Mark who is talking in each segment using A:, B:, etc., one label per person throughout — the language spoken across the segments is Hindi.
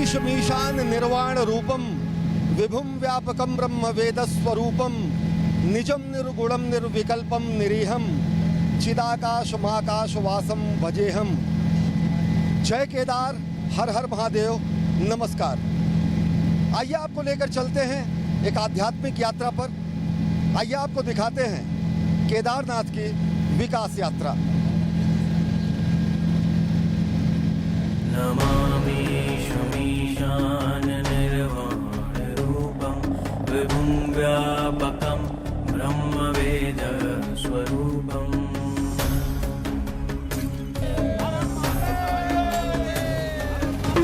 A: ईशमीशान निर्वाण रूपम विभुम व्यापकम ब्रह्म वेद स्वरूपम निजम निर्गुणम निर्विकल्पम निरीहम चिदाकाश महाकाश वासम भजेहम। जय केदार, हर हर महादेव, नमस्कार। आइए आपको लेकर चलते हैं एक आध्यात्मिक यात्रा पर। आइए आपको दिखाते हैं केदारनाथ की विकास यात्रा।
B: नमामि शमीशान निर्वाण रूपम विभुं व्यापकं ब्रह्मवेद स्वरूपम।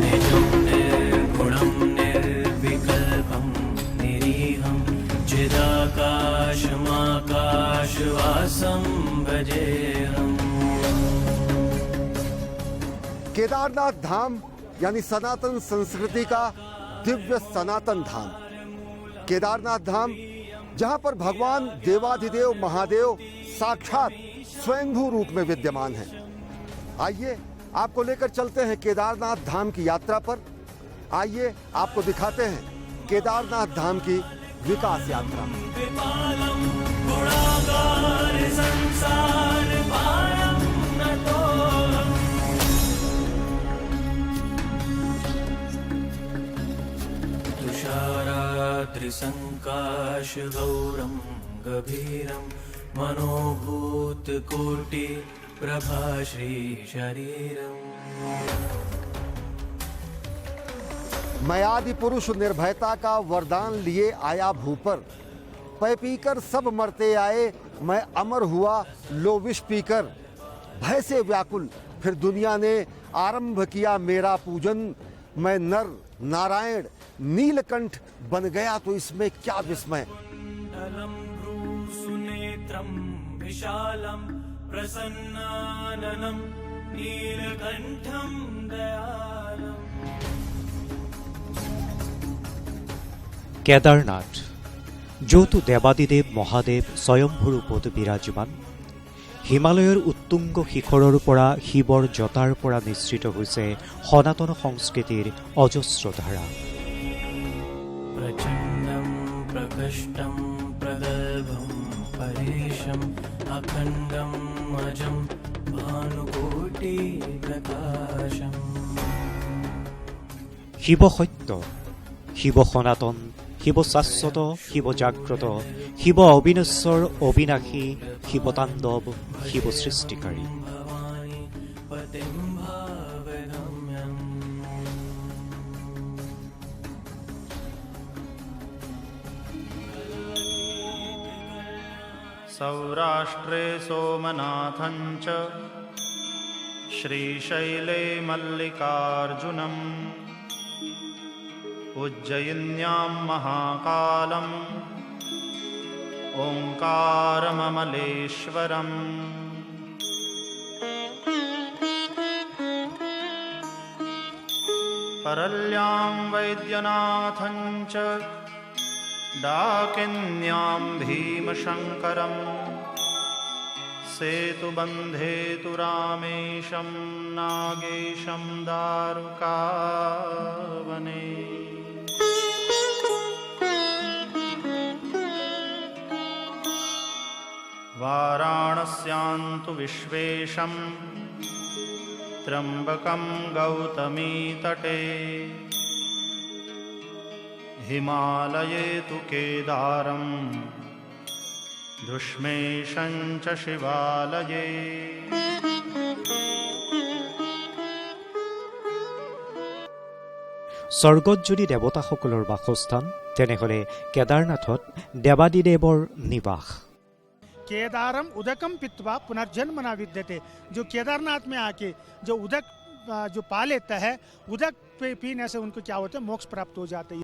B: निजं निर्गुणं निर्विकल्पं निरीहं चिदाकाशमाकाशवासं भजेऽहम्।
A: केदारनाथ धाम यानी सनातन संस्कृति का दिव्य सनातन धाम। केदारनाथ धाम जहां पर भगवान देवाधिदेव महादेव साक्षात स्वयंभू रूप में विद्यमान है। आइए आपको लेकर चलते हैं केदारनाथ धाम की यात्रा पर। आइए आपको दिखाते हैं केदारनाथ धाम की विकास यात्रा।
B: त्रिसंकाश गौरम गभीरम मनोभूतकोटि प्रभाश्री शरीरम।
A: मैं आदि पुरुष निर्भयता का वरदान लिए आया भू पर, पै पीकर सब मरते आए, मैं अमर हुआ लो विष पीकर। भय से व्याकुल फिर दुनिया ने आरंभ किया मेरा पूजन, मैं नर नारायण नीलकंठ बन गया तो इसमें क्या विस्मय।
B: सुनेत्रम विशालम प्रसन्नाननम नीलकंठम दयालम।
C: কেদারনাথ যৌতু দেৱাদিদেৱ মহাদেৱ স্বয়ম্ভূ ৰূপত বিৰাজমান। হিমালয়ৰ উত্তুংগ শিখৰৰ পৰা শিৱৰ জটাৰ পৰা নিঃসৃত হৈছে সনাতন সংস্কৃতিৰ অজস্ৰ ধাৰা।
B: प्रचंडं प्रकष्टं प्रगल्भं परेशं अखंडं अजं भानुकोटि प्रकाशम्।
C: শিৱ সত্য, শিৱ সনাতন, শিৱ শাশ্বত, শিৱ জাগ্ৰত, শিৱ অবিনশ্বৰ অবিনাশী, শিৱতাণ্ডৱ, শিৱ সৃষ্টিকাৰী।
D: सौराष्ट्रे सोमनाथं च श्रीशैले मल्लिकार्जुनम् उज्जयिन्यां महाकालम् ओंकारममलेश्वरम्। परल्यां वैद्यनाथं च डाकिन्यां भीमशङ्करम् सेतुबन्धे तु रामेशं नागेशं दारुकावने। वाराणस्यां तु विश्वेशं त्र्यम्बकं गौतमी तटे हिमालये तु केदारं धुष्मेशं च शिवालये।
C: স্বৰ্গত যদি দেৱতাসকলৰ বাসস্থান, তেনেহলে কেদাৰনাথত দেৱাদিদেৱৰ নিবাস।
E: केदारम उदकम पित्वा पुनर्जन्म न विद्यते। जो केदारनाथ में आके जो उदक जो पा लेता है, उदक पीने से उनको क्या होता है, मोक्ष प्राप्त हो जाता है।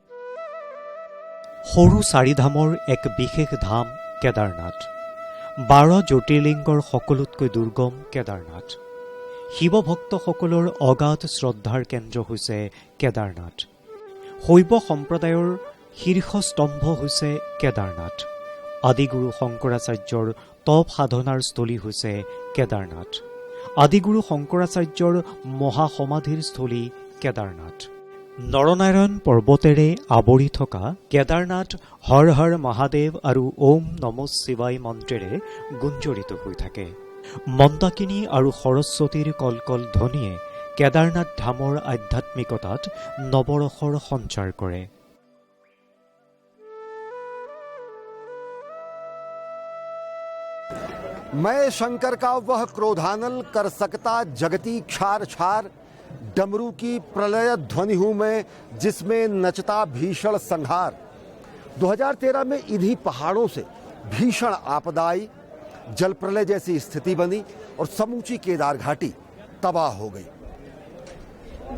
C: সৰু চাৰিধামৰ এক বিশেষ ধাম কেদাৰনাথ। 12 জ্যোতিৰ্লিংগৰ সকলোতকৈ দুৰ্গম কেদাৰনাথ। শিৱ ভক্তসকলৰ অগাধ শ্ৰদ্ধাৰ কেন্দ্ৰ হৈছে কেদাৰনাথ। শৈৱ সম্প্ৰদায়ৰ শীৰ্ষস্তম্ভ হৈছে কেদাৰনাথ। আদিগুৰু শংকৰাচাৰ্যৰ তপ সাধনাৰ স্থলী হৈছে কেদাৰনাথ। আদিগুৰু শংকৰাচাৰ্যৰ মহাসমাধিৰ স্থলী কেদাৰনাথ। নৰনাৰায়ণ পৰ্বতেৰে আৱৰি থকা কেদাৰনাথ হৰ হৰ মহাদেৱ আৰু ওম নম শিৱায় মন্ত্ৰেৰে গুঞ্জৰিত হৈ থাকে। মন্দাকিনী আৰু সৰস্বতীৰ কলকল ধ্বনিয়ে কেদাৰনাথ ধামৰ আধ্যাত্মিকতাত নৱৰসৰ সঞ্চাৰ কৰে।
A: मैं शंकर का वह क्रोधानल कर सकता जगती क्षार छार, डमरू की प्रलय ध्वनि हूं मैं जिसमें नचता भीषण संहार। 2013 में इन्हीं पहाड़ों से भीषण आपदा आई, जल प्रलय जैसी स्थिति बनी और समूची केदार घाटी तबाह हो गई।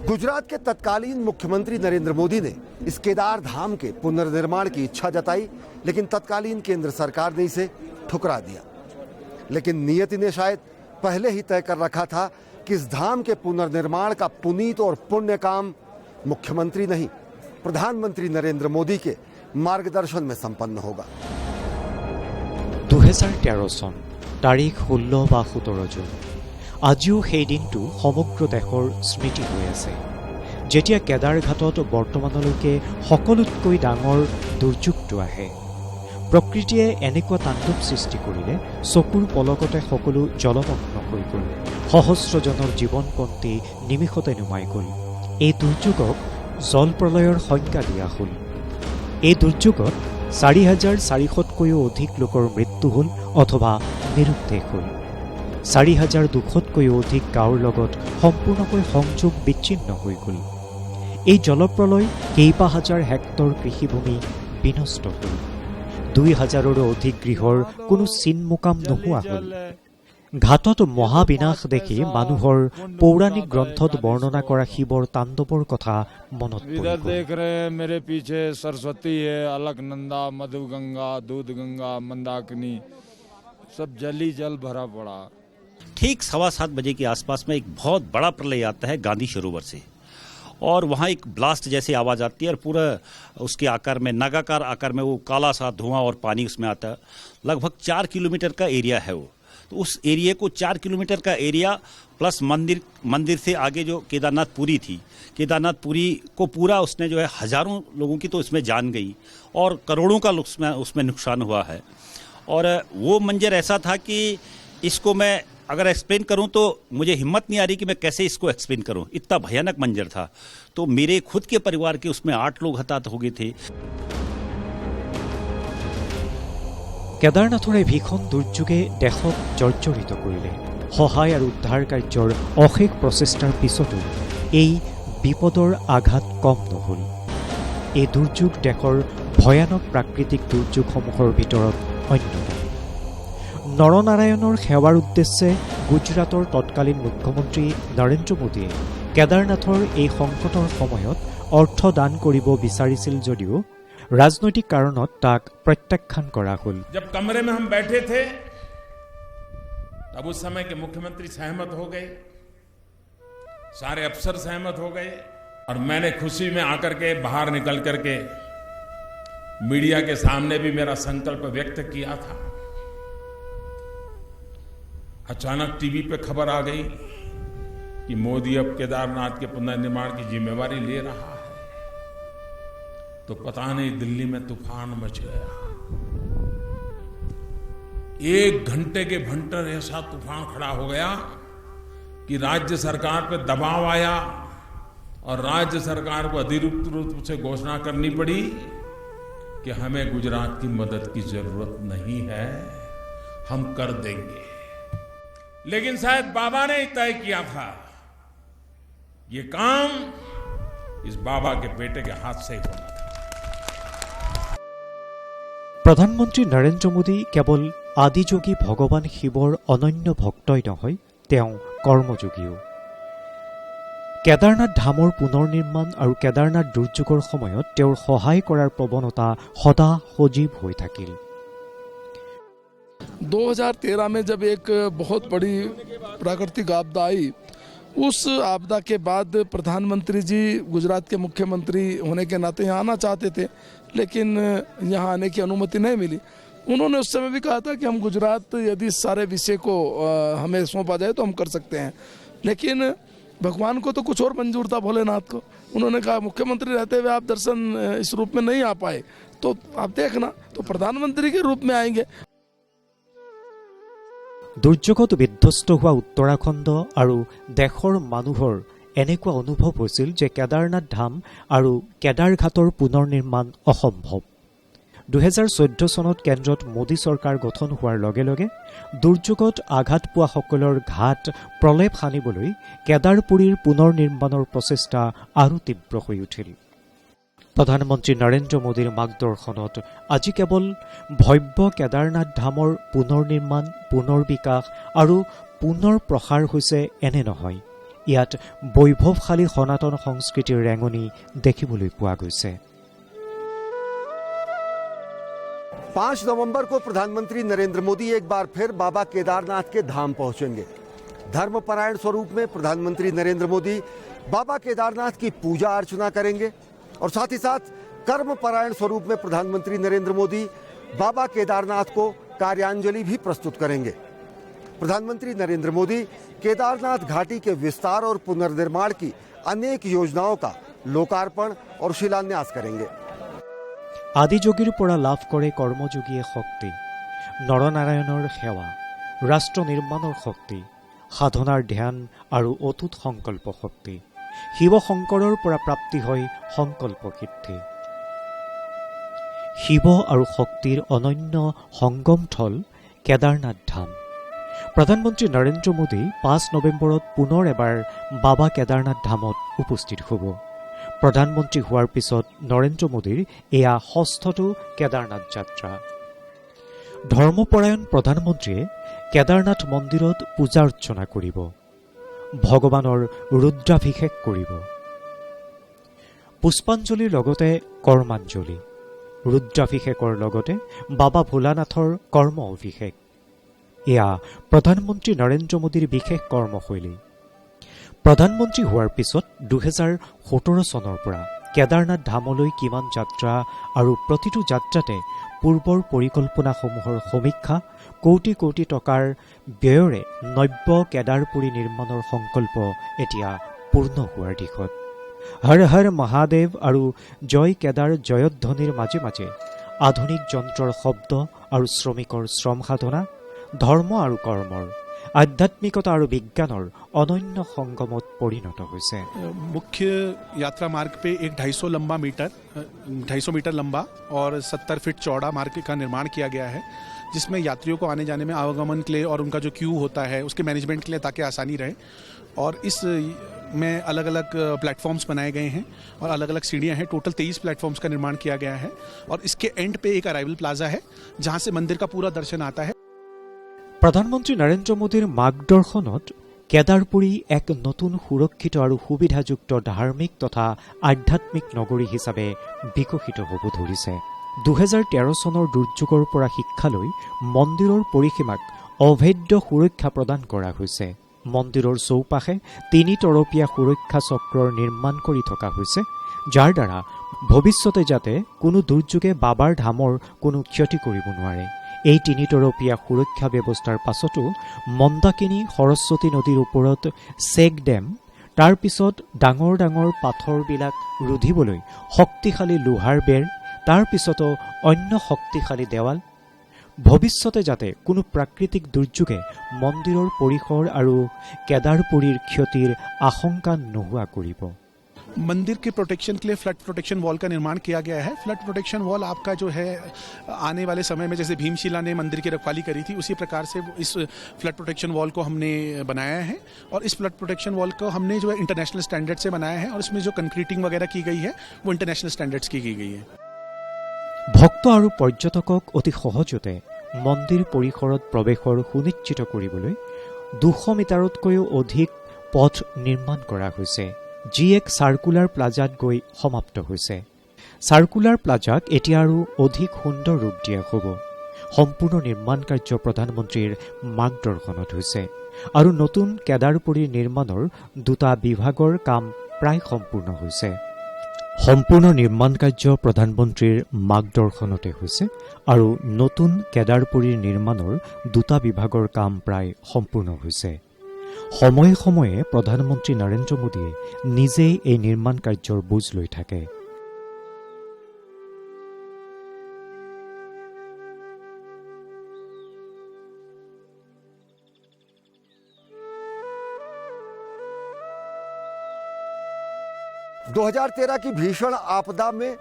A: गुजरात के तत्कालीन मुख्यमंत्री नरेंद्र मोदी ने इस केदार धाम के पुनर्निर्माण की इच्छा जताई, लेकिन तत्कालीन केंद्र सरकार ने इसे ठुकरा दिया। लेकिन नियति ने शायद पहले ही तय कर रखा था कि इस धाम के पुनर्निर्माण का पुनीत और पुण्य काम मुख्यमंत्री नहीं, प्रधानमंत्री नरेंद्र मोदी के मार्गदर्शन में संपन्न होगा।
C: 2013 চন তাৰিখ 16 বা 17 জুন। আজিও সেই দিনটো সমগ্ৰ দেশৰ স্মৃতি হৈ আছে, যেতিয়া কেদাৰঘাটত বৰ্তমানলৈকে সকলোতকৈ ডাঙৰ দুৰ্যোগটো আহে। প্ৰকৃতিয়ে এনেকুৱা তাণ্ডৱ সৃষ্টি কৰিলে চকুৰ পলকতে সকলো জলমগ্ন হৈ গ'ল। সহস্ৰজনৰ জীৱনপন্থী নিমিষতে নুমাই গ'ল। এই দুৰ্যোগক জলপ্ৰলয়ৰ সংজ্ঞা দিয়া হ'ল। এই দুৰ্যোগত 4,400তকৈও অধিক লোকৰ মৃত্যু হ'ল অথবা নিৰুদ্দেশ হ'ল। 4,200তকৈও অধিক গাঁৱৰ লগত সম্পূৰ্ণকৈ সংযোগ বিচ্ছিন্ন হৈ গ'ল। এই জলপ্ৰলয় কেইবা হাজাৰ হেক্টৰ কৃষিভূমি বিনষ্ট হ'ল। 2,000ৰো অধিক গৃহৰ কোনো চিনমোকাম নোহোৱা হ'ল। ঘাটত মহাবিনাশ দেখি মানুহৰ পৌৰাণিক গ্ৰন্থত বৰ্ণনা কৰা শিৱৰ তাণ্ডৱৰ কথা মনত
F: इधर देख रहे हैं मेरे पीछे सरस्वती है, अलकनंदा, मधुगंगा, दूधगंगा, मंदाकिनी, सब जल ही जल भरा पड़ा।
G: ठीक 7:15 बजे के आसपास में एक बहुत बड़ा प्रलय आता है गांधी सरोवर से, और वहाँ एक ब्लास्ट जैसी आवाज़ आती है और पूरा उसके आकार में नगाकार आकार में वो काला सा धुआं और पानी उसमें आता है। लगभग 4 किलोमीटर का एरिया है वो। तो उस एरिया को 4 किलोमीटर का एरिया प्लस मंदिर से आगे जो केदारनाथपुरी थी, केदारनाथपुरी को पूरा उसने जो है हजारों लोगों की तो इसमें जान गई और करोड़ों का उसमें नुकसान हुआ है। और वो मंजर ऐसा था कि इसको मैं अगर एक्सप्लेन करूं तो मुझे हिम्मत नहीं आ रही कि मैं कैसे इसको एक्सप्लेन करूं, इतना भयानक मंजर था। तो मेरे खुद के परिवार के उसमें 8 लोग हताहत हो गए थे।
C: কেদাৰনাথৰ এই ভীষণ দুৰ্যোগে দেশক জৰ্জৰিত কৰিলে। সহায় আৰু উদ্ধাৰ কাৰ্যৰ অশেষ প্ৰচেষ্টাৰ পিছতো এই বিপদৰ আঘাত কম নহ'ল। এই দুৰ্যোগ দেশৰ ভয়ানক প্ৰাকৃতিক দুৰ্যোগসমূহৰ ভিতৰত অন্যতম। নৰনাৰায়ণৰ সেৱাৰ উদ্দেশ্যে গুজৰাটৰ তৎকালীন মুখ্যমন্ত্ৰী নৰেন্দ্ৰ মোদীয়ে কেদাৰনাথৰ এই সংকটৰ সময়ত অৰ্থ দান কৰিব বিচাৰিছিল যদিও राजनैतिक कारणत ताक प्रत्याख्यान करा हल।
H: जब कमरे में हम बैठे थे तब उस समय के मुख्यमंत्री सहमत हो गए, सारे अफसर सहमत हो गए, और मैंने खुशी में आकर के बाहर निकल करके मीडिया के सामने भी मेरा संकल्प व्यक्त किया था। अचानक टीवी पे खबर आ गई कि मोदी अब केदारनाथ के पुनर्निर्माण की जिम्मेवारी ले रहा है। तो पता नहीं दिल्ली में तूफान मच गया। 1 घंटे के भंटर ऐसा तूफान खड़ा हो गया कि राज्य सरकार पे दबाव आया और राज्य सरकार को अधिकृत रूप से घोषणा करनी पड़ी कि हमें गुजरात की मदद की जरूरत नहीं है, हम कर देंगे। लेकिन शायद बाबा ने तय किया था ये काम इस बाबा के बेटे के हाथ से ही होना था।
C: प्रधानमंत्री नरेंद्र मोदी केवल आदियोगी भगवान शिवर अनन्य भक्तई নহয়, তেওঁ কৰ্মযোগীও। কেদাৰনাথ ধামৰ পুনৰ্নিৰ্মাণ আৰু কেদাৰনাথ দুৰ্যোগৰ সময়ত তেওঁৰ সহায় কৰাৰ প্ৰৱণতা সদা সজীৱ হৈ থাকিল।
I: 2013 में जब एक बहुत बड़ी प्राकृतिक आपदा आई, उस आपदा के बाद प्रधानमंत्री जी गुजरात के मुख्यमंत्री होने के नाते यहाँ आना चाहते थे, लेकिन यहाँ आने की अनुमति नहीं मिली। उन्होंने उस समय भी कहा था कि हम गुजरात यदि सारे विषय को हमें सौंपा जाए तो हम कर सकते हैं, लेकिन भगवान को तो कुछ और मंजूर था, भोलेनाथ को। उन्होंने कहा मुख्यमंत्री रहते हुए आप दर्शन इस रूप में नहीं आ पाए, तो आप देखना तो प्रधानमंत्री के रूप में आएंगे।
C: দুৰ্যোগত বিধ্বস্ত হোৱা উত্তৰাখণ্ড আৰু দেশৰ মানুহৰ এনেকুৱা অনুভৱ হৈছিল যে কেদাৰনাথ ধাম আৰু কেদাৰঘাটৰ পুনৰ নিৰ্মাণ অসম্ভৱ। 2014 চনত কেন্দ্ৰত মোদী চৰকাৰ গঠন হোৱাৰ লগে লগে দুৰ্যোগত আঘাত পোৱাসকলৰ ঘাট প্ৰলেপ সানিবলৈ কেদাৰপুৰীৰ পুনৰ নিৰ্মাণৰ প্ৰচেষ্টা আৰু তীব্ৰ হৈ উঠিল। প্ৰধানমন্ত্ৰী নৰেন্দ্ৰ মোদীৰ মাৰ্গদৰ্শনত আজি কেৱল ভব্য কেদাৰনাথ ধামৰ পুনৰ নিৰ্মাণ, পুনৰ বিকাশ আৰু পুনৰ প্ৰসাৰ হৈছে এনে নহয়, ইয়াত বৈভৱশালী সনাতন সংস্কৃতিৰ ৰেঙনি দেখিবলৈ পোৱা গৈছে।
A: 5 नवंबर को प्रधानमंत्री नरेंद्र मोदी एक बार फिर बाबा केदारनाथ के धाम पहुंचेंगे। धर्मपरायण स्वरूप में प्रधानमंत्री नरेंद्र मोदी बाबा केदारनाथ की पूजा अर्चना करेंगे और साथ ही साथ कर्मपरायण स्वरूप में प्रधानमंत्री नरेंद्र मोदी बाबा केदारनाथ को कार्यांजलि भी प्रस्तुत करेंगे। प्रधानमंत्री नरेंद्र मोदी केदारनाथ घाटी के विस्तार और पुनर्निर्माण की अनेक योजनाओं का लोकार्पण और शिलान्यास करेंगे।
C: আদিযোগীৰ পৰা লাভ কৰে কৰ্মযোগীয়ে শক্তি, নৰনাৰায়ণৰ সেৱা, ৰাষ্ট্ৰ নিৰ্মাণৰ শক্তি, সাধনাৰ ধ্যান আৰু অটুট সংকল্প শক্তি। শিৱ শংকৰৰ পৰা প্ৰাপ্তি হয় সংকল্প সিদ্ধি। শিৱ আৰু শক্তিৰ অনন্য সংগমস্থল কেদাৰনাথ ধাম। প্ৰধানমন্ত্ৰী নৰেন্দ্ৰ মোদী 5 নৱেম্বৰত পুনৰ এবাৰ বাবা কেদাৰনাথ ধামত উপস্থিত হ'ব। প্ৰধানমন্ত্ৰী হোৱাৰ পিছত নৰেন্দ্ৰ মোদীৰ এয়া 6টো কেদাৰনাথ যাত্ৰা। ধৰ্মপৰায়ণ প্ৰধানমন্ত্ৰীয়ে কেদাৰনাথ মন্দিৰত পূজা অৰ্চনা কৰিব, ভগৱানৰ ৰুদ্ৰাভিষেক কৰিব। পুষ্পাঞ্জলিৰ লগতে কৰ্মাঞ্জলি, ৰুদ্ৰাভিষেকৰ লগতে বাবা ভোলানাথৰ কৰ্ম অভিষেক। এয়া প্ৰধানমন্ত্ৰী নৰেন্দ্ৰ মোদীৰ বিশেষ কৰ্মশৈলী। প্ৰধানমন্ত্ৰী হোৱাৰ পিছত 2017 চনৰ পৰা কেদাৰনাথ ধামলৈ কিমান যাত্ৰা আৰু প্ৰতিটো যাত্ৰাতে পূৰ্বৰ পৰিকল্পনাসমূহৰ সমীক্ষা, কোটি কোটি টকাৰ ব্যয়েৰে নব্য কেদাৰপুৰী নিৰ্মাণৰ সংকল্প এতিয়া পূৰ্ণ হোৱাৰ দিশত। হৰ হৰ মহাদেৱ আৰু জয় কেদাৰ জয়ধ্বনিৰ মাজে মাজে আধুনিক যন্ত্ৰৰ শব্দ আৰু শ্ৰমিকৰ শ্ৰম সাধনা, ধৰ্ম আৰু কৰ্মৰ, आध्यात्मिकता और विज्ञानर अनन्य संगमत परिणत होइसे।
J: मुख्य यात्रा मार्ग पे एक 250 मीटर लंबा और 70 फीट चौड़ा मार्ग का निर्माण किया गया है, जिसमें यात्रियों को आने जाने में आवागमन के लिए और उनका जो क्यू होता है उसके मैनेजमेंट के लिए ताकि आसानी रहे। और इस में अलग अलग प्लेटफॉर्म्स बनाए गए हैं और अलग अलग सीढ़ियां हैं। टोटल 23 प्लेटफॉर्म्स का निर्माण किया गया है और इसके एंड पे एक अराइवल प्लाजा है जहां से मंदिर का पूरा दर्शन आता है।
C: প্ৰধানমন্ত্ৰী নৰেন্দ্ৰ মোদীৰ মাৰ্গদৰ্শনত কেদাৰপুৰী এক নতুন সুৰক্ষিত আৰু সুবিধাযুক্ত ধাৰ্মিক তথা আধ্যাত্মিক নগৰী হিচাপে বিকশিত হ'ব ধৰিছে। 2013 চনৰ দুৰ্যোগৰ পৰা শিক্ষা লৈ মন্দিৰৰ পৰিসীমাক অভেদ্য সুৰক্ষা প্ৰদান কৰা হৈছে। মন্দিৰৰ চৌপাশে 3 তৰপীয়া সুৰক্ষা চক্ৰৰ নিৰ্মাণ কৰি থকা হৈছে, যাৰ দ্বাৰা ভৱিষ্যতে যাতে কোনো দুৰ্যোগে বাবাৰ ধামৰ কোনো ক্ষতি কৰিব নোৱাৰে। এই 3 তৰপীয়া সুৰক্ষা ব্যৱস্থাৰ পাছতো মন্দাকিনী সৰস্বতী নদীৰ ওপৰত চেক ডেম, তাৰ পিছত ডাঙৰ ডাঙৰ পাথৰবিলাক ৰুধিবলৈ শক্তিশালী লোহাৰ বেৰ, তাৰ পিছতো অন্য শক্তিশালী দেৱাল। ভৱিষ্যতে যাতে কোনো প্ৰাকৃতিক দুৰ্যোগে মন্দিৰৰ পৰিসৰ আৰু কেদাৰপুৰীৰ ক্ষতিৰ আশংকা নোহোৱা কৰিব।
J: मंदिर के प्रोटेक्शन के लिए फ्लड प्रोटेक्शन वॉल का निर्माण किया गया है। फ्लड प्रोटेक्शन वॉल आपका जो है आने वाले समय में जैसे भीमशिला ने मंदिर की रखवाली करी थी, उसी प्रकार से इस फ्लड प्रोटेक्शन वॉल को हमने बनाया है। और इस फ्लड प्रोटेक्शन वॉल को हमने जो है इंटरनेशनल स्टैंडर्ड से बनाया है और इसमें जो कंक्रीटिंग वगैरह की गई है वो इंटरनेशनल स्टैंडर्ड्स की गई है।
C: ভক্ত আৰু পৰ্যটকক অতি সহজতে মন্দিৰ পৰিসৰত প্ৰৱেশৰ সুনিশ্চিত কৰিবলৈ 200 মিটাৰতকৈও অধিক পথ নিৰ্মাণ কৰা হৈছে, যি এক চাৰ্কুলাৰ প্লাজাত গৈ সমাপ্ত হৈছে। চাৰ্কুলাৰ প্লাজাক এতিয়া আৰু অধিক সুন্দৰ ৰূপ দিয়া হ'ব। সম্পূৰ্ণ নিৰ্মাণ কাৰ্য প্ৰধানমন্ত্ৰীৰ মাৰ্গদৰ্শনত হৈছে আৰু নতুন কেদাৰপুৰীৰ নিৰ্মাণৰ 2টা বিভাগৰ কাম প্ৰায় সম্পূৰ্ণ হৈছে। সম্পূৰ্ণ নিৰ্মাণ কাৰ্য প্ৰধানমন্ত্ৰীৰ মাৰ্গদৰ্শনতে হৈছে আৰু নতুন কেদাৰপুৰীৰ নিৰ্মাণৰ 2টা বিভাগৰ কাম প্ৰায় সম্পূৰ্ণ হৈছে। সময়ে সময়ে প্ৰধানমন্ত্ৰী নৰেন্দ্ৰ মোদীয়ে নিজেই এই নিৰ্মাণ কাৰ্যৰ বুজ লৈ থাকে।
A: की भीषण आपदा में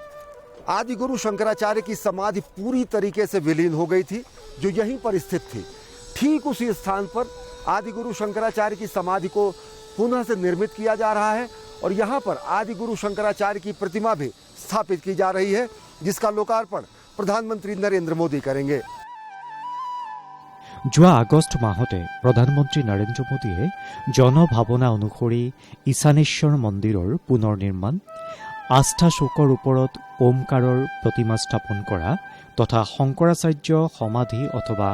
A: आदि गुरु शंकराचार्य की समाधि पूरी तरीके से विलीन हो गई थी, जो यहीं पर स्थित थी। ठीक उसी स्थान पर आदि गुरु शंकराचार्य की समाधि को पुनः से निर्मित किया जा रहा है और यहाँ पर आदि गुरु शंकराचार्य की प्रतिमा भी स्थापित की जा रही है, जिसका लोकार्पण प्रधानमंत्री नरेंद्र मोदी करेंगे।
C: যোৱা আগষ্ট মাহতে প্ৰধানমন্ত্ৰী নৰেন্দ্ৰ মোদীয়ে জনভাৱনা অনুসৰি ঈশানেশ্বৰ মন্দিৰৰ পুনৰ নিৰ্মাণ, আস্থা চৌকৰ ওপৰত ওমকাৰৰ প্ৰতিমা স্থাপন কৰা তথা শংকৰাচাৰ্য সমাধি অথবা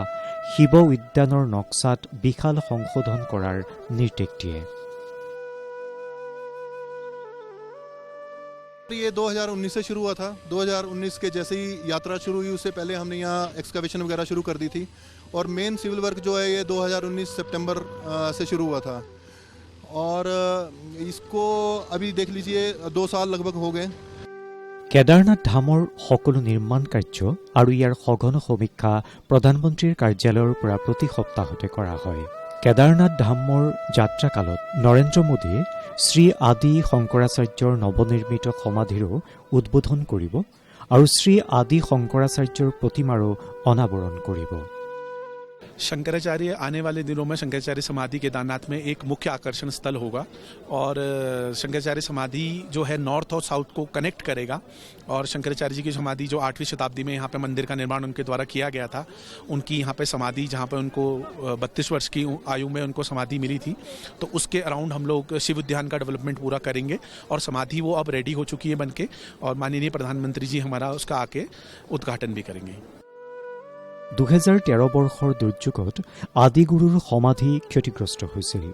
C: শিৱ উদ্যানৰ নক্সাত বিশাল সংশোধন কৰাৰ নিৰ্দেশ দিয়ে।
K: ये 2019 से शुरू हुआ था। 2019 के जैसे ही यात्रा शुरू हुई उससे पहले हमने यहाँ एक्सकवेशन वगैरह शुरू कर दी थी और मेन सिविल वर्क जो है ये 2019 सितंबर से शुरू हुआ था और इसको अभी देख लीजिए 2 साल लगभग हो गए।
C: কেদাৰনাথ ধামৰ সকলো নিৰ্মাণ কাৰ্য আৰু ইয়াৰ সঘন সমীক্ষা প্ৰধানমন্ত্ৰীৰ কাৰ্যালয়ৰ পৰা প্ৰতি সপ্তাহতে কৰা হয়। কেদাৰনাথ ধামৰ যাত্ৰাকালত নৰেন্দ্ৰ মোদীয়ে শ্ৰী আদি শংকৰাচাৰ্যৰ নৱনিৰ্মিত সমাধিৰো উদ্বোধন কৰিব আৰু শ্ৰী আদি শংকৰাচাৰ্যৰ প্ৰতিমাৰো অনাবৰণ কৰিব।
J: शंकराचार्य आने वाले दिनों में शंकराचार्य समाधि केदारनाथ में एक मुख्य आकर्षण स्थल होगा और शंकराचार्य समाधि जो है नॉर्थ और साउथ को कनेक्ट करेगा और शंकराचार्य जी की समाधि जो 8वीं शताब्दी में यहाँ पे मंदिर का निर्माण उनके द्वारा किया गया था, उनकी यहाँ पे समाधि जहाँ पे उनको 32 वर्ष की आयु में उनको समाधि मिली थी, तो उसके अराउंड हम लोग शिव उद्यान का डेवलपमेंट पूरा करेंगे और समाधि वो अब रेडी हो चुकी है बनके और माननीय प्रधानमंत्री जी हमारा उसका आके उद्घाटन भी करेंगे।
C: 2013 বৰ্ষৰ দুৰ্যোগত আদিগুৰুৰ সমাধি ক্ষতিগ্ৰস্ত হৈছিল।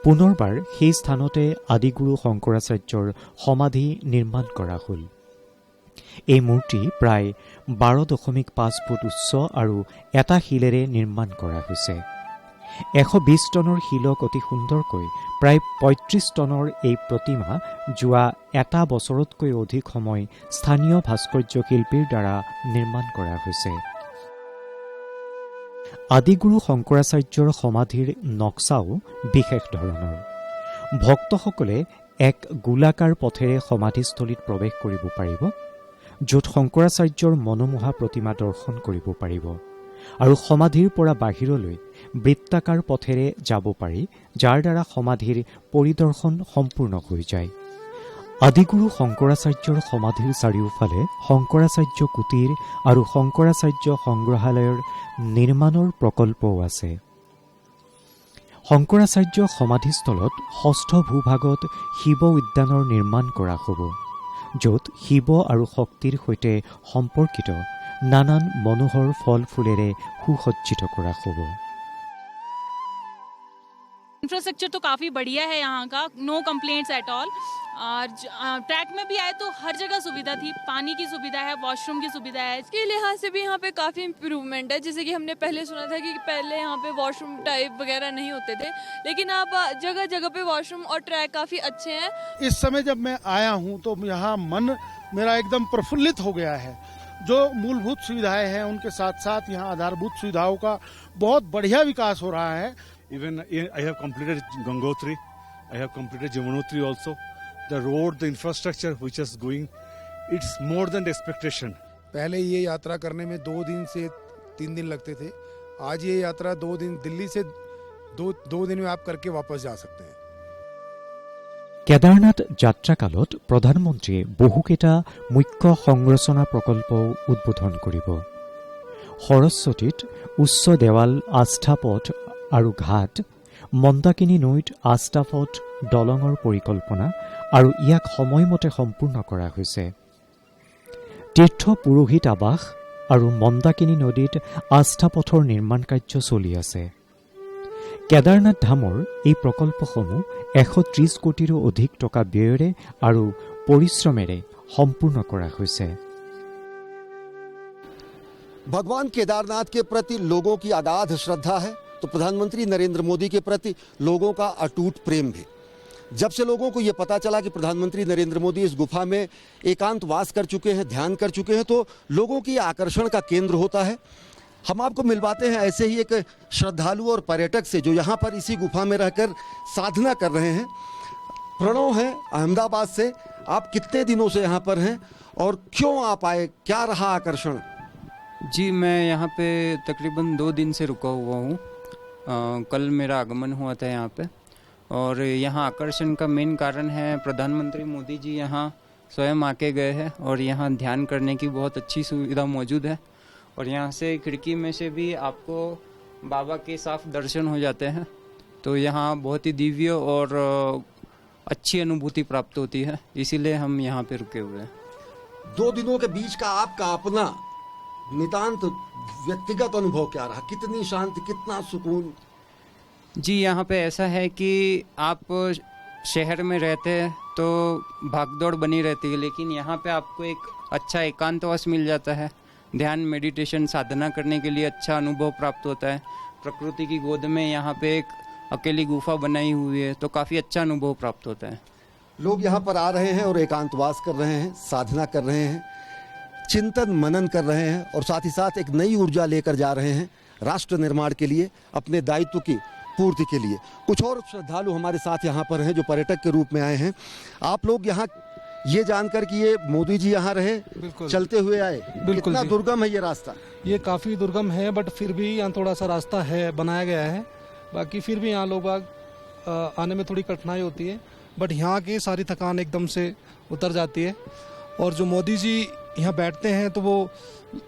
C: পুনৰবাৰ সেই স্থানতে আদিগুৰু শংকৰাচাৰ্যৰ সমাধি নিৰ্মাণ কৰা হ'ল। এই মূৰ্তি প্ৰায় 12.5 ফুট উচ্চ আৰু এটা শিলেৰে নিৰ্মাণ কৰা হৈছে। 120 টনৰ শিলক অতি সুন্দৰকৈ প্ৰায় 35 টনৰ এই প্ৰতিমা যোৱা এটা বছৰতকৈ অধিক সময় স্থানীয় ভাস্কৰ্য শিল্পীৰ দ্বাৰা নিৰ্মাণ কৰা হৈছে। আদিগুৰু শংকৰাচাৰ্যৰ সমাধিৰ নক্সাও বিশেষ ধৰণৰ। ভক্তসকলে এক গোলাকাৰ পথেৰে সমাধিস্থলীত প্ৰৱেশ কৰিব পাৰিব, য'ত শংকৰাচাৰ্যৰ মনোমোহা প্ৰতিমা দৰ্শন কৰিব পাৰিব আৰু সমাধিৰ পৰা বাহিৰলৈ বৃত্তাকাৰ পথেৰে যাব পাৰি, যাৰ দ্বাৰা সমাধিৰ পৰিদৰ্শন সম্পূৰ্ণ হৈ যায়। আদিগুৰু শংকৰাচাৰ্যৰ সমাধিৰ চাৰিওফালে শংকৰাচাৰ্য কুটীৰ আৰু শংকৰাচাৰ্য সংগ্ৰহালয়ৰ নিৰ্মাণৰ প্ৰকল্পও আছে। শংকৰাচাৰ্য সমাধিস্থলত ষষ্ঠ ভূভাগত শিৱ উদ্যানৰ নিৰ্মাণ কৰা হ'ব, য'ত শিৱ আৰু শক্তিৰ সৈতে সম্পৰ্কিত নানান মনোহৰ ফল ফুলেৰে সুসজ্জিত কৰা হ'ব।
L: इंफ्रास्ट्रक्चर तो काफ़ी बढ़िया है यहाँ का, नो कंप्लेंट्स एट ऑल। और ट्रैक में भी आए तो हर जगह सुविधा थी, पानी की सुविधा है, वॉशरूम की सुविधा है।
M: इसके लिहाज से भी यहाँ पे काफ़ी इम्प्रूवमेंट है। जैसे कि हमने पहले सुना था कि पहले यहाँ पे वॉशरूम टाइप वगैरह नहीं होते थे, लेकिन अब जगह जगह पे वॉशरूम और ट्रैक काफ़ी अच्छे हैं।
E: इस समय जब मैं आया हूँ तो यहाँ मन मेरा एकदम प्रफुल्लित हो गया है। जो मूलभूत सुविधाएं हैं उनके साथ साथ यहाँ आधारभूत सुविधाओं का बहुत बढ़िया विकास हो रहा है।
N: Even I have completed Gangotri, I have completed Jamunotri also. The road, the infrastructure which is going, it's more than the expectation.
O: पहले ये यात्रा करने में 2 दिन से 3 दिन लगते थे, आज ये यात्रा 2 दिन दिल्ली से 2 दिन में आप करके वापस जा सकते हैं।
C: কেদাৰনাথ যাত্ৰাকালত প্ৰধানমন্ত্ৰীয়ে বহুকেইটা মুখ্য সংৰচনা প্ৰকল্প উদ্বোধন কৰিব। সৰস্বতীত উচ্চ দেৱাল, আস্থাপথ আৰু ঘাট, মন্দাকিনী নৈত আস্থাপথ দলঙৰ পৰিকল্পনা আৰু ইয়াক সময়মতে সম্পূৰ্ণ কৰা হৈছে। তীৰ্থ পুৰোহিত আৱাস আৰু মন্দাকিনী নদীত আস্থাপথৰ নিৰ্মাণ কাৰ্য চলি আছে। কেদাৰনাথ ধামৰ এই প্ৰকল্পসমূহ 130 কোটিৰো অধিক টকা ব্যয়েৰে আৰু পৰিশ্ৰমেৰে সম্পূৰ্ণ কৰা হৈছে।
A: भगवान केदारनाथ के प्रति लोगों की अगाध श्रद्धा है तो प्रधानमंत्री नरेंद्र मोदी के प्रति लोगों का अटूट प्रेम भी। जब से लोगों को ये पता चला कि प्रधानमंत्री नरेंद्र मोदी इस गुफा में एकांतवास कर चुके हैं, ध्यान कर चुके हैं, तो लोगों की आकर्षण का केंद्र होता है। हम आपको मिलवाते हैं ऐसे ही एक श्रद्धालु और पर्यटक से जो यहाँ पर इसी गुफा में रहकर साधना कर रहे हैं। प्रणव है अहमदाबाद से। आप कितने दिनों से यहाँ पर हैं और क्यों आप आए, क्या रहा आकर्षण?
P: जी, मैं यहाँ पे तकरीबन 2 दिन से रुका हुआ हूँ। कल मेरा आगमन हुआ था यहाँ पे, और यहाँ आकर्षण का मेन कारण है प्रधानमंत्री मोदी जी यहाँ स्वयं आके गए हैं और यहाँ ध्यान करने की बहुत अच्छी सुविधा मौजूद है। और यहाँ से खिड़की में से भी आपको बाबा के साफ दर्शन हो जाते हैं, तो यहाँ बहुत ही दिव्य और अच्छी अनुभूति प्राप्त होती है, इसीलिए हम यहाँ पे रुके हुए हैं।
A: 2 दिनों के बीच का आपका अपना नितांत व्यक्तिगत अनुभव क्या रहा? कितनी शांति, कितना सुकून?
P: जी, यहाँ पे ऐसा है कि आप शहर में रहते हैं तो भागदौड़ बनी रहती है, लेकिन यहाँ पे आपको एक अच्छा एकांतवास मिल जाता है। ध्यान, मेडिटेशन, साधना करने के लिए अच्छा अनुभव प्राप्त होता है। प्रकृति की गोद में यहाँ पे एक अकेली गुफा बनाई हुई है, तो काफ़ी अच्छा अनुभव प्राप्त होता है।
A: लोग यहाँ पर आ रहे हैं और एकांतवास कर रहे हैं, साधना कर रहे हैं, चिंतन मनन कर रहे हैं और साथ ही साथ एक नई ऊर्जा लेकर जा रहे हैं राष्ट्र निर्माण के लिए, अपने दायित्व की पूर्ति के लिए। कुछ और श्रद्धालु हमारे साथ यहाँ पर हैं जो पर्यटक के रूप में आए हैं। आप लोग यहाँ ये जानकर कि ये मोदी जी यहाँ रहे, चलते हुए आए, कितना दुर्गम है ये रास्ता?
Q: ये काफ़ी दुर्गम है, बट फिर भी यहाँ थोड़ा सा रास्ता है, बनाया गया है। बाकी फिर भी यहाँ लोग आने में थोड़ी कठिनाई होती है, बट यहाँ की सारी थकान एकदम से उतर जाती है। और जो मोदी जी यहाँ बैठते हैं तो वो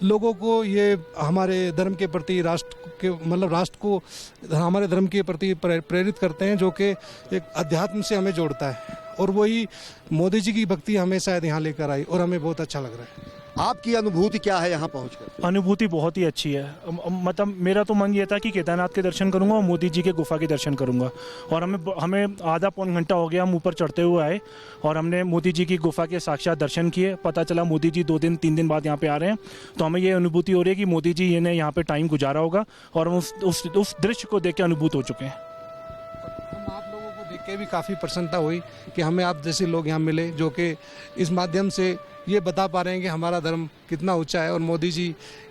Q: लोगों को ये हमारे धर्म के प्रति, राष्ट्र को हमारे धर्म के प्रति प्रेरित करते हैं, जो कि एक अध्यात्म से हमें जोड़ता है। और वही मोदी जी की भक्ति हमें शायद यहाँ लेकर आई और हमें बहुत अच्छा लग रहा है।
A: आपकी अनुभूति क्या है यहाँ पहुँचकर?
R: अनुभूति बहुत ही अच्छी है। मतलब मेरा तो मन ये था कि केदारनाथ के दर्शन करूंगा और मोदी जी के गुफा के दर्शन करूंगा, और हमें आधा पौन घंटा हो गया हम ऊपर चढ़ते हुए आए और हमने मोदी जी की गुफा के साक्षात दर्शन किए। पता चला मोदी जी 2 दिन 3 दिन बाद यहाँ पे आ रहे हैं, तो हमें ये अनुभूति हो रही है कि मोदी जी ने यहाँ पे टाइम गुजारा होगा और हम उस दृश्य को देख के अनुभूत हो चुके हैं।
Q: आप लोगों को देख के भी काफ़ी प्रसन्नता हुई कि हमें आप जैसे लोग यहाँ मिले, जो कि इस माध्यम से ये बता पा रहे हैं कि हमारा धर्म कितना ऊंचा है और मोदी जी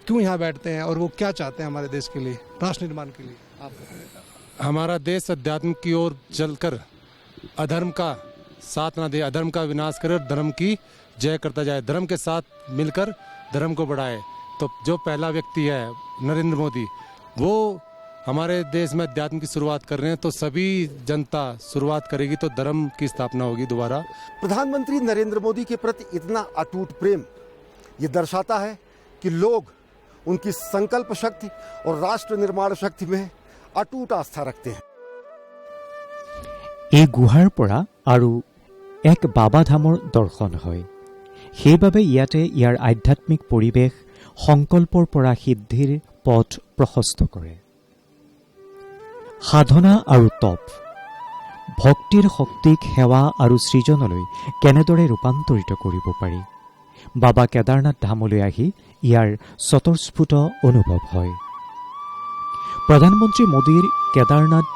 Q: क्यों यहाँ बैठते हैं और वो क्या चाहते हैं हमारे देश के लिए, राष्ट्र निर्माण के लिए। आप
S: हमारा देश अध्यात्म की ओर चलकर अधर्म का साथ ना दे, अधर्म का विनाश करे और धर्म की जय करता जाए, धर्म के साथ मिलकर धर्म को बढ़ाए। तो जो पहला व्यक्ति है नरेंद्र मोदी, वो हमारे देश में अध्यात्म की शुरुआत कर रहे हैं, तो सभी जनता शुरुआत करेगी तो धर्म की स्थापना होगी दोबारा।
A: प्रधानमंत्री नरेंद्र मोदी के प्रति इतना अटूट प्रेम ये दर्शाता है कि लोग उनकी संकल्प शक्ति और राष्ट्र निर्माण शक्ति में अटूट आस्था रखते हैं।
C: এই গুহাৰ পৰা আৰু এক বাবাধামৰ দৰ্শন হয়। সেইবাবে ইয়াতে ইয়াৰ আধ্যাত্মিক পৰিৱেশ সংকল্পৰ পৰা সিদ্ধিৰ পথ প্ৰশস্ত কৰে। সাধনা আৰু তপ, ভক্তিৰ শক্তিক সেৱা আৰু সৃজনলৈ কেনেদৰে ৰূপান্তৰিত কৰিব পাৰি, বাবা কেদাৰনাথ ধামলৈ আহি ইয়াৰ স্বতঃস্ফূৰ্ত অনুভৱ হয়। প্ৰধানমন্ত্ৰী মোদীৰ কেদাৰনাথ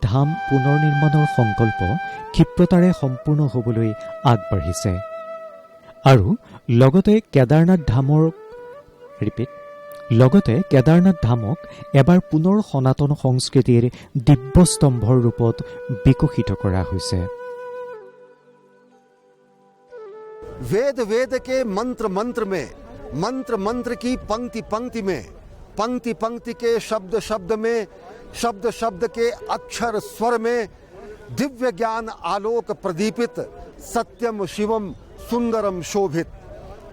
C: ধাম পুনৰ নিৰ্মাণৰ সংকল্প ক্ষিপ্ৰতাৰে সম্পূৰ্ণ হ'বলৈ আগবাঢ়িছে আৰু লগতে কেদাৰনাথ ধামক এবাৰ পুনৰ সনাতন সংস্কৃতিৰ দিব্যস্তম্ভৰ ৰূপত বিকশিত কৰা হৈছে।
A: वेद वेद के मंत्र मंत्र में, मंत्र मंत्र की पंक्ति पंक्ति में, पंक्ति पंक्ति के शब्द शब्द में, शब्द शब्द के अक्षर स्वर में दिव्य ज्ञान आलोक प्रदीपित, सत्यम शिवम सुंदरम शोभित।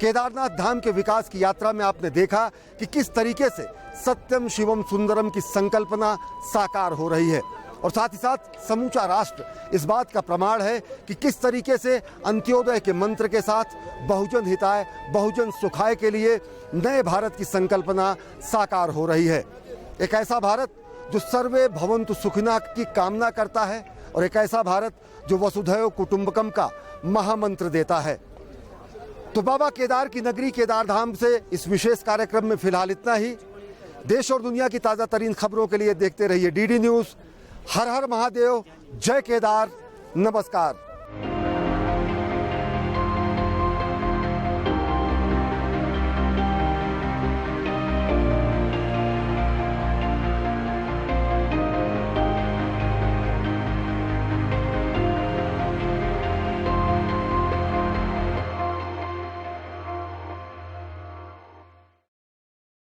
A: केदारनाथ धाम के विकास की यात्रा में आपने देखा कि किस तरीके से सत्यम शिवम सुंदरम की संकल्पना साकार हो रही है, और साथ ही साथ समूचा राष्ट्र इस बात का प्रमाण है कि किस तरीके से अंत्योदय के मंत्र के साथ बहुजन हिताय बहुजन सुखाय के लिए नए भारत की संकल्पना साकार हो रही है। एक ऐसा भारत जो सर्वे भवन्तु सुखिना की कामना करता है, और एक ऐसा भारत जो वसुधैव कुटुंबकम का महामंत्र देता है। तो बाबा केदार की नगरी केदार धाम से इस विशेष कार्यक्रम में फिलहाल इतना ही। देश और दुनिया की ताज़ा तरीन खबरों के लिए देखते रहिए डीडी न्यूज़। हर हर महादेव, जय केदार, नमस्कार।